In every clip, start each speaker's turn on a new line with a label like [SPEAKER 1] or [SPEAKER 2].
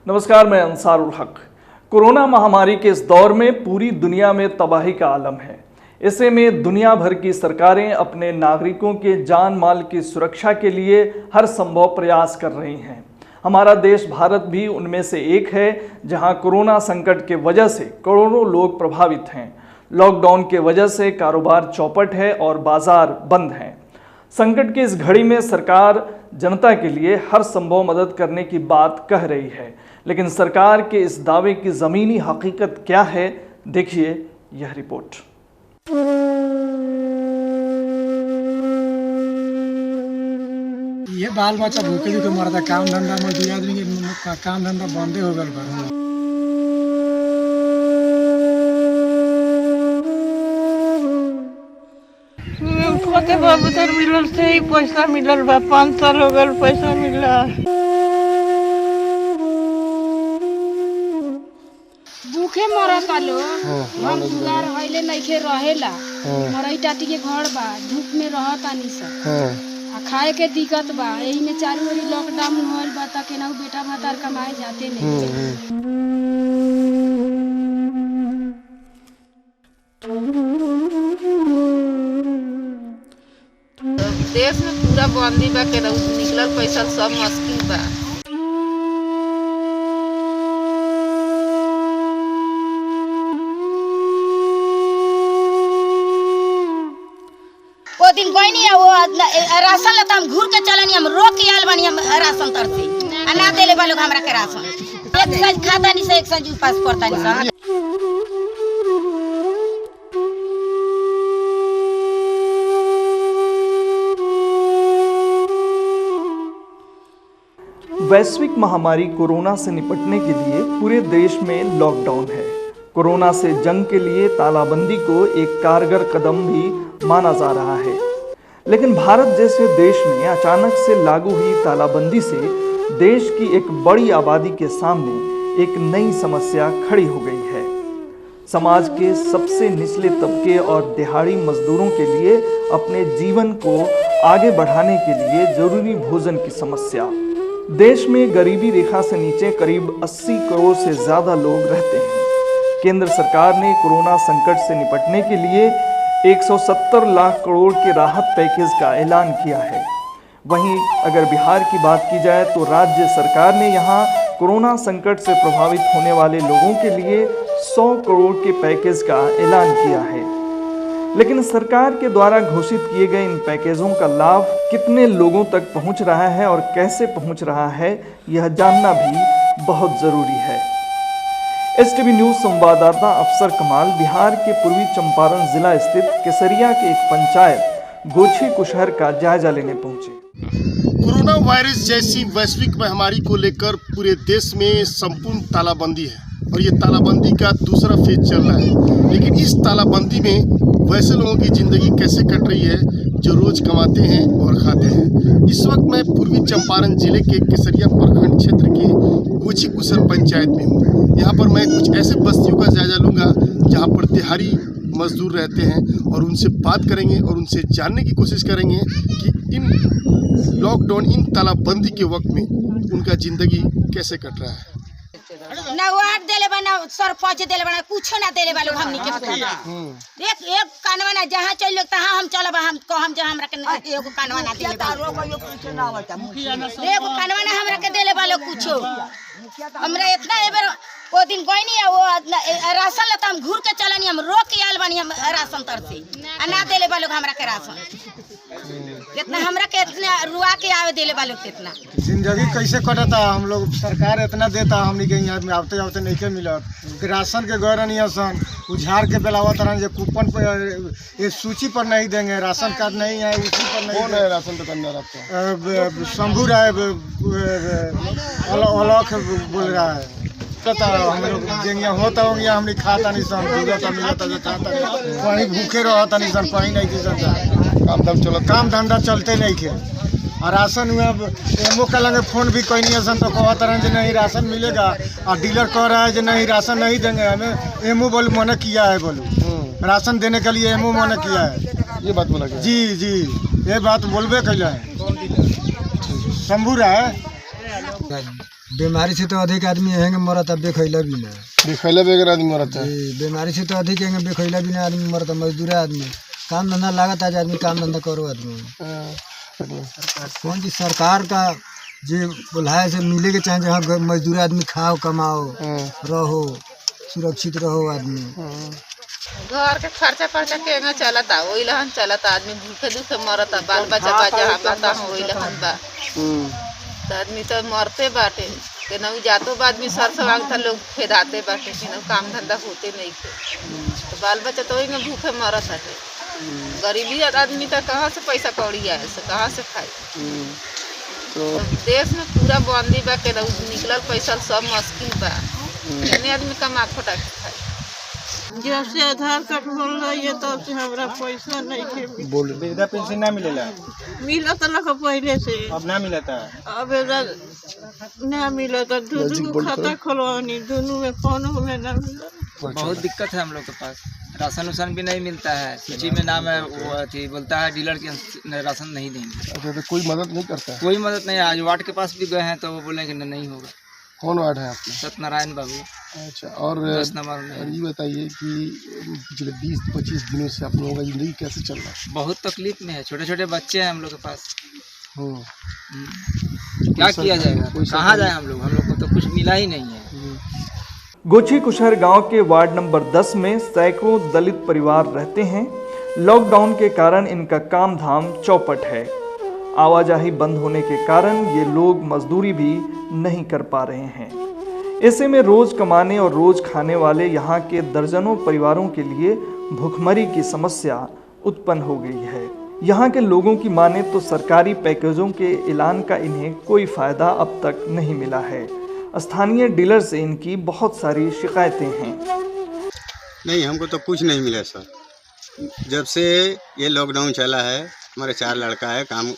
[SPEAKER 1] नमस्कार, मैं अंसारुल हक। कोरोना महामारी के इस दौर में पूरी दुनिया में तबाही का आलम है। ऐसे में दुनिया भर की सरकारें अपने नागरिकों के जान माल की सुरक्षा के लिए हर संभव प्रयास कर रही हैं। हमारा देश भारत भी उनमें से एक है, जहां कोरोना संकट के वजह से करोड़ों लोग प्रभावित हैं। लॉकडाउन के वजह से कारोबार चौपट है और बाजार बंद हैं। संकट की इस घड़ी में सरकार जनता के लिए हर संभव मदद करने की बात कह रही है, लेकिन सरकार के इस दावे की ज़मीनी हकीकत क्या है, देखिए यह रिपोर्ट।
[SPEAKER 2] ये बाल बच्चा भूखे भूखे मरता, काम धंधा मजदूर आदमी के काम धंधा बंदे हो गल बा।
[SPEAKER 3] कते बाबूतर मिलल से ही पैसा मिलल बा, 5 साल हो गल पैसा मिला।
[SPEAKER 4] भूखे मरता लोग, घर दुआर हइले नइखे रहेला। मरई टाटी के घर बा, धूप में रहतानी सब। आ खाए के दिक्कत बा, एही में चारू ओरी लॉकडाउन होइल बा त केनाहू बेटा भातार कमाए जाते नहीं।
[SPEAKER 3] देश में पूरा बंदी बा, केनाहू निकलल पैसा सब मुश्किल बा।
[SPEAKER 4] ओ दिन गइनी वो राशन लेता हम घूर के चलनी, हम रोक के आयल बानी हम राशन तरसे आ ना देले बा लोग हमरा के राशन। एक सज खाता नहीं से एक सज उपास करता नहीं से।
[SPEAKER 1] वैश्विक महामारी कोरोना से निपटने के लिए पूरे देश में लॉकडाउन है। कोरोना से जंग के लिए तालाबंदी को एक कारगर कदम भी माना जा रहा है, लेकिन भारत जैसे देश में अचानक से लागू हुई तालाबंदी से देश की एक बड़ी आबादी के सामने एक नई समस्या खड़ी हो गई है। समाज के सबसे निचले तबके और दिहाड़ी मजदूरों के लिए अपने जीवन को आगे बढ़ाने के लिए जरूरी भोजन की समस्या। देश में गरीबी रेखा से नीचे करीब 80 करोड़ से ज़्यादा लोग रहते हैं। केंद्र सरकार ने कोरोना संकट से निपटने के लिए 170 लाख करोड़ के राहत पैकेज का ऐलान किया है। वहीं अगर बिहार की बात की जाए तो राज्य सरकार ने यहां कोरोना संकट से प्रभावित होने वाले लोगों के लिए 100 करोड़ के पैकेज का ऐलान किया है। लेकिन सरकार के द्वारा घोषित किए गए इन पैकेजों का लाभ कितने लोगों तक पहुंच रहा है और कैसे पहुंच रहा है, यह जानना भी बहुत ज़रूरी है। STV न्यूज़ संवाददाता अफसर कमाल बिहार के पूर्वी चंपारण जिला स्थित केसरिया के एक पंचायत गोछी कुशहर का जायजा लेने पहुंचे।
[SPEAKER 5] कोरोना वायरस जैसी वैश्विक महामारी को लेकर पूरे देश में संपूर्ण तालाबंदी है और ये तालाबंदी का दूसरा फेज चल रहा है। लेकिन इस तालाबंदी में वैसे लोगों की ज़िंदगी कैसे कट रही है जो रोज़ कमाते हैं और खाते हैं। इस वक्त मैं पूर्वी चंपारण जिले के केसरिया प्रखंड क्षेत्र के गोछी कुशहर पंचायत में हूँ। यहाँ पर मैं कुछ ऐसे बस्तियों का जायजा लूँगा जहाँ पर दिहाड़ी मजदूर रहते हैं और उनसे बात करेंगे और उनसे जानने की कोशिश करेंगे कि इन लॉकडाउन, इन तालाबंदी के वक्त में उनका ज़िंदगी कैसे कट रहा है।
[SPEAKER 4] ना वार्ड देले बा, ना सरपंच देले बा, ना कुछो ना देले बा लोग हमनी के। एक कानवा ना जहां चल लोग तहां हम चलब, हम कहम जे हमरा के एगो कानवा ना देले बा, एगो कानवा ना हमरा के देले बा लोग कुछो। हमरा इतना एबर ओ दिन गइनी वो राशन लेता हम घूर के चलनी, हम रोक के आयल बानी हम राशन तरसे आ ना देले बा लोग हमरा के राशन। कितना हमरा के इतना रुआ के आवे देले बा लोग। कितना
[SPEAKER 2] जिंदगी कैसे कटता, हम लोग सरकार इतना देता, हमनी के यहाँ में आवते आवते नहीं के मिलत। राशन के गौरन सन उझाड़ के बेलावा तरह कूपन पर ये सूची पर नहीं देंगे, राशन कार्ड नहीं है उसी पर नहीं।
[SPEAKER 5] कौन है राशन दुकानदार आपका?
[SPEAKER 2] शंभू राय अलख बोल रहा है। हम लोग जेंगिया होता होंगे हमने खाता नहीं सन, मिलता खाता कहीं भूखे रहता नहीं सन, कहीं नहीं की सन, काम धंधा चलते नहीं थे। और राशन हुआ एमओ का लगे फोन भी कोई नहीं सन तो कहता रहे जो नहीं राशन मिलेगा, और डीलर कह रहा है जो नहीं राशन नहीं देंगे हमें। एमओ बोलो मना किया है, बोलो राशन देने के लिए एमओ मना किया है।
[SPEAKER 5] ये बात बोला
[SPEAKER 2] जी जी ये बात बोलबे कैला है। शंभू राय
[SPEAKER 6] बीमारी से तो अधिक आदमी हैंगे मरता बेखैला भी ना।
[SPEAKER 5] बेखैला बगैर आदमी मरता है।
[SPEAKER 6] बीमारी से तो अधिक हैंगे बेखैला भी ना आदमी मरता। मजदूर आदमी काम धंधा लागत आज आदमी काम धंधा करो आदमी। कौन सी सरकार का जो बुलाए से मिले के चाहे जहाँ मजदूर आदमी खाओ कमाओ रहो सुरक्षित रहो आदमी।
[SPEAKER 3] घर के खर्चा पर्चा केंगा चलता वही लहन चलता। आदमी भूखे दुखे मरता बाल बच्चा जहाँ बाता हो वही लहन बा। तो आदमी तो मरते बाटे केनाऊ जातो बा आदमी सर सवांग था लोग खेदाते बाटे केनाऊ काम धंधा होते नहीं थे। तो बाल बच्चा तो वही में भूखे मरत है। गरीबी आदमी तो कहाँ से पैसा कौड़ी आए से कहाँ से खाए। तो देश में पूरा बंदी बा केनाऊ निकलल पैसा सब मुश्किल बा। कितने आदमी कमा खोटा के खाए। जब से आधार कार्ड बोल रही है तब से हमारा पैसा नहीं थे।
[SPEAKER 2] वृद्धा पेंशन ना मिलेला।
[SPEAKER 3] मिला तो लगा पहले से
[SPEAKER 2] अब ना मिला था।
[SPEAKER 3] अब ना मिला तो दोनों खाता खुलवानी दोनों में कोनो में ना मिला।
[SPEAKER 7] बहुत दिक्कत है हम लोग के पास। राशन उसन भी नहीं मिलता है। सूची में नाम है वो अथी बोलता है डीलर के राशन नहीं देंगे।
[SPEAKER 5] अच्छा तो कोई मदद नहीं करता है?
[SPEAKER 7] कोई मदद नहीं। आज वार्ड के पास भी गए हैं तो वो बोले कि नहीं होगा।
[SPEAKER 5] कौन वार्ड है आपके?
[SPEAKER 7] सत्यनारायण बाबू।
[SPEAKER 5] अच्छा और
[SPEAKER 7] 10 नंबर में।
[SPEAKER 5] और ये बताइए कि पिछले 20-25 दिनों से आप लोगों का जिंदगी कैसे चल रहा है?
[SPEAKER 7] बहुत तकलीफ में है। छोटे छोटे बच्चे हैं हम लोग के पास।
[SPEAKER 5] हम्म।
[SPEAKER 7] क्या किया जाएगा? कहाँ जाए हम लोग को तो कुछ मिला ही नहीं है।
[SPEAKER 1] गोची कुशहर गांव के वार्ड नंबर 10 में सैकड़ों दलित परिवार रहते हैं। लॉकडाउन के कारण इनका काम धाम चौपट है। आवाजाही बंद होने के कारण ये लोग मजदूरी भी नहीं कर पा रहे हैं। ऐसे में रोज कमाने और रोज खाने वाले यहाँ के दर्जनों परिवारों के लिए भूखमरी की समस्या उत्पन्न हो गई है। यहाँ के लोगों की माने तो सरकारी पैकेजों के ऐलान का इन्हें कोई फायदा अब तक नहीं मिला है। स्थानीय डीलर से इनकी बहुत सारी शिकायतें हैं।
[SPEAKER 8] नहीं, हमको तो कुछ नहीं मिला सर। जब से ये लॉकडाउन चला है हमारे 4 लड़का है, काम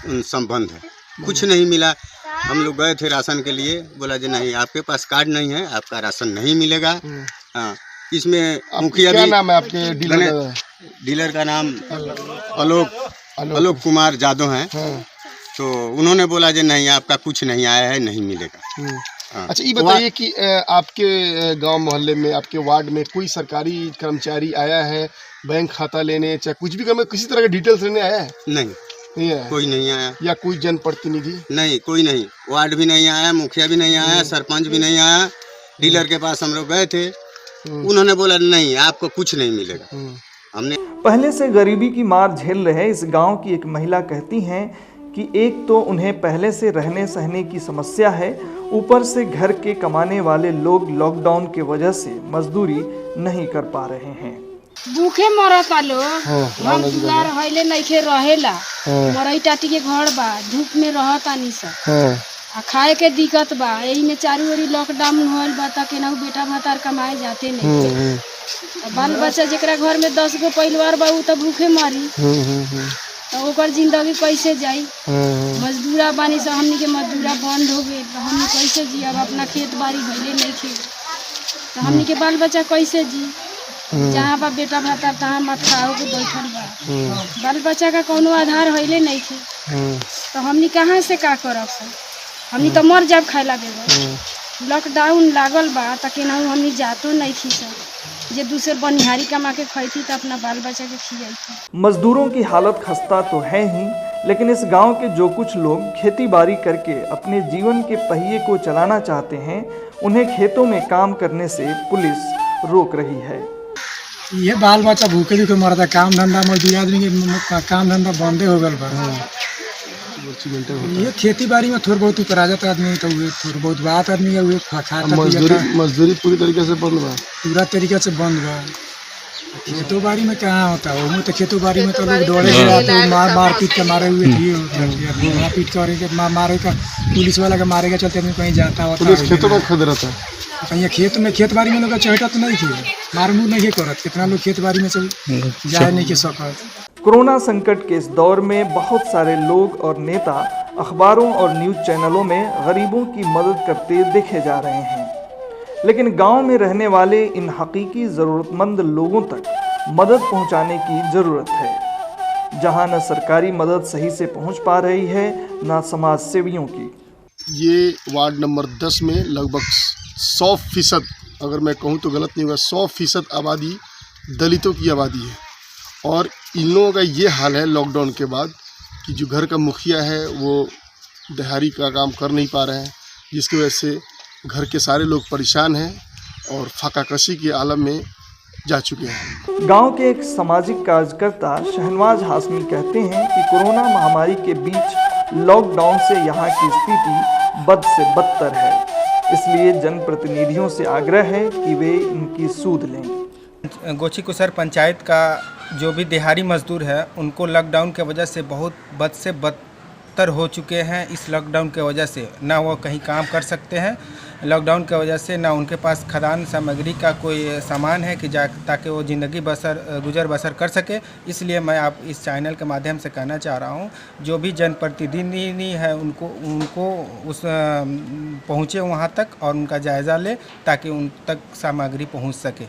[SPEAKER 8] संबंध है, कुछ नहीं मिला। हम लोग गए थे राशन के लिए, बोला जी नहीं आपके पास कार्ड नहीं है, आपका राशन नहीं मिलेगा। हाँ, इसमें मुखिया
[SPEAKER 5] क्या
[SPEAKER 8] भी
[SPEAKER 5] नाम है आपके डीलर का?
[SPEAKER 8] डीलर का नाम आलोक कुमार जादव हैं। तो उन्होंने बोला जी नहीं आपका कुछ नहीं आया है, नहीं मिलेगा। हाँ।
[SPEAKER 5] अच्छा ये बताइए कि आपके गांव मोहल्ले में आपके वार्ड में कोई सरकारी कर्मचारी आया है बैंक खाता लेने चाहे कुछ भी काम किसी तरह का डिटेल्स लेने आया है? नहीं आया।
[SPEAKER 8] कोई नहीं आया।
[SPEAKER 5] या कोई जनप्रतिनिधि?
[SPEAKER 8] नहीं, कोई नहीं। वार्ड भी नहीं आया, मुखिया भी नहीं आया, सरपंच भी नहीं आया। डीलर के पास हम लोग गए थे, उन्होंने बोला नहीं आपको कुछ नहीं मिलेगा। हमने
[SPEAKER 1] पहले से गरीबी की मार झेल रहे इस गांव की एक महिला कहती हैं कि एक तो उन्हें पहले से रहने सहने की समस्या है, ऊपर से घर के कमाने वाले लोग लॉकडाउन के वजह से मजदूरी नहीं कर पा रहे हैं।
[SPEAKER 9] भूखे मरता लोग। हम दुआर हइले नइखे रहेला। मरई टाटी के घर बा, धूप में रहता नहीं सब। आ खाए के दिक्कत बा। यही में चारू ओरी लॉकडाउन होल बा त केनाहू बेटा भतार कमाए जाते नहीं। बाल बच्चा जेकरा घर में 10 गो परिवार बा उ त भूखे मरी। तो ओकर जिंदगी कैसे जाई? मजदूरा बानी से हमनी के मजदूरा बंद हो गए तो हमनी कैसे जी? अब अपना खेत बाड़ी भइले नहीं खे तो हमनी के बाल बच्चा कैसे जी? जहाँ बा बेटा भाता तहाँ मत खाओ के बैठल बा। बाल बच्चा का कोनो आधार हइले नहीं थे तो हमनी कहाँ से का करब सर? हमनी तो मर जाब खाए लगे। लॉकडाउन लागल बा त केनाहू हमनी जातो नहीं थी सर। जे दूसरे बनिहारी कमा के खैती तो अपना बाल बच्चा के खियाई।
[SPEAKER 1] मजदूरों की हालत खस्ता तो है ही, लेकिन इस गांव के जो कुछ लोग खेती बाड़ी करके अपने जीवन के पहिए को चलाना चाहते हैं उन्हें खेतों में काम करने से पुलिस रोक रही है।
[SPEAKER 6] ये बाल बच्चा भूखे दुखे मरता। काम धंधा मजदूर आदमी के काम धंधा बंदे हो गल बा। ये खेती बाड़ी में थोड़ा बहुत करा जाता आदमी तो थोड़ा बहुत बात आदमी का
[SPEAKER 5] मजदूरी पूरी तरीके से बंद बा।
[SPEAKER 6] पूरा तरीके से बंद बा। खेतों बाड़ी में कहाँ होता है? वो तो खेतों बाड़ी में तो लोग दौड़े जाते मारपीट के मारे हुए थे। मारपीट करेंगे मारे का पुलिस वाला का मारे का चलते आदमी कहीं जाता होता।
[SPEAKER 5] पुलिस खेतों में खद रहता है।
[SPEAKER 6] कहीं खेत बाड़ी में लोग चढ़ता तो नहीं थे, मार मुँह नहीं करत। कितना लोग खेत बाड़ी में चल जाए नहीं के सकत।
[SPEAKER 1] कोरोना संकट के इस दौर में बहुत सारे लोग और नेता अखबारों और न्यूज़ चैनलों में गरीबों की मदद करते देखे जा रहे हैं, लेकिन गांव में रहने वाले इन हकीकी ज़रूरतमंद लोगों तक मदद पहुंचाने की ज़रूरत है, जहां न सरकारी मदद सही से पहुंच पा रही है न समाज सेवियों की।
[SPEAKER 5] ये वार्ड नंबर 10 में लगभग 100%, अगर मैं कहूँ तो गलत नहीं होगा, 100% आबादी दलितों की आबादी है। और इन लोगों का ये हाल है लॉकडाउन के बाद कि जो घर का मुखिया है वो दिहाड़ी का काम कर नहीं पा रहे हैं, जिसकी वजह से घर के सारे लोग परेशान हैं और फाकाकशी के आलम में जा चुके हैं।
[SPEAKER 1] गांव के एक सामाजिक कार्यकर्ता शहनवाज हाशमी कहते हैं कि कोरोना महामारी के बीच लॉकडाउन से यहाँ की स्थिति बद से बदतर है, इसलिए जनप्रतिनिधियों से आग्रह है कि वे इनकी सूध लें।
[SPEAKER 10] गोची कुसर पंचायत का जो भी दिहाड़ी मजदूर है उनको लॉकडाउन के वजह से बहुत बद से बदतर हो चुके हैं। इस लॉकडाउन के वजह से ना वो कहीं काम कर सकते हैं, लॉकडाउन की वजह से ना उनके पास खाद्यान्न सामग्री का कोई सामान है कि ताकि वो ज़िंदगी गुजर बसर कर सके। इसलिए मैं आप इस चैनल के माध्यम से कहना चाह रहा हूँ, जो भी जनप्रतिनिधि है उनको उस पहुँचे वहाँ तक और उनका जायज़ा ले ताकि उन तक सामग्री पहुँच सके।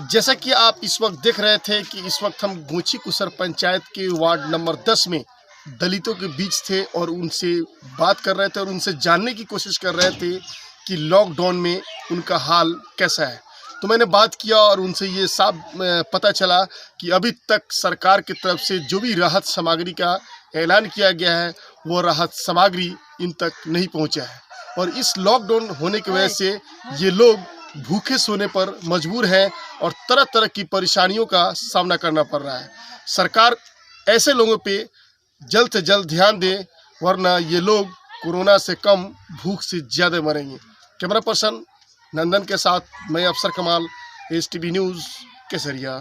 [SPEAKER 5] जैसा कि आप इस वक्त देख रहे थे कि इस वक्त हम गोची कुसर पंचायत के वार्ड नंबर 10 में दलितों के बीच थे और उनसे बात कर रहे थे और उनसे जानने की कोशिश कर रहे थे कि लॉकडाउन में उनका हाल कैसा है। तो मैंने बात किया और उनसे ये साफ पता चला कि अभी तक सरकार की तरफ से जो भी राहत सामग्री का ऐलान किया गया है वो राहत सामग्री इन तक नहीं पहुंचा है और इस लॉकडाउन होने की वजह से ये लोग भूखे सोने पर मजबूर हैं और तरह तरह की परेशानियों का सामना करना पड़ रहा है। सरकार ऐसे लोगों पे जल्द से जल्द ध्यान दे, वरना ये लोग कोरोना से कम भूख से ज़्यादा मरेंगे। कैमरा पर्सन नंदन के साथ मैं अफसर कमाल, STV न्यूज़ केसरिया।